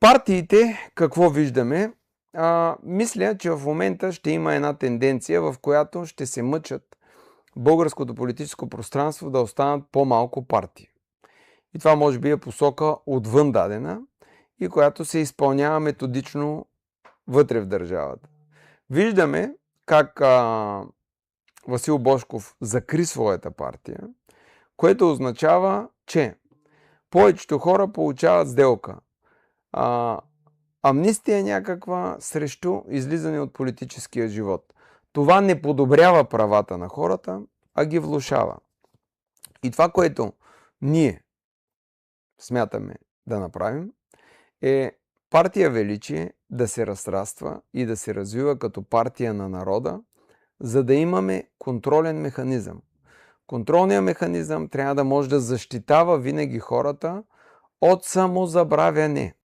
партиите, какво виждаме? Мисля, че в момента ще има една тенденция, в която ще се мъчат българското политическо пространство да останат по-малко партии. И това може би е посока отвън дадена и която се изпълнява методично вътре в държавата. Виждаме как Васил Божков закри своята партия, което означава, че повечето хора получават сделка. Амнистия някаква срещу излизане от политическия живот. Това не подобрява правата на хората, а ги влошава. И това, което ние смятаме да направим, е партия Величие да се разраства и да се развива като партия на народа, за да имаме контролен механизъм. Контролният механизъм трябва да може да защитава винаги хората от самозабравяне.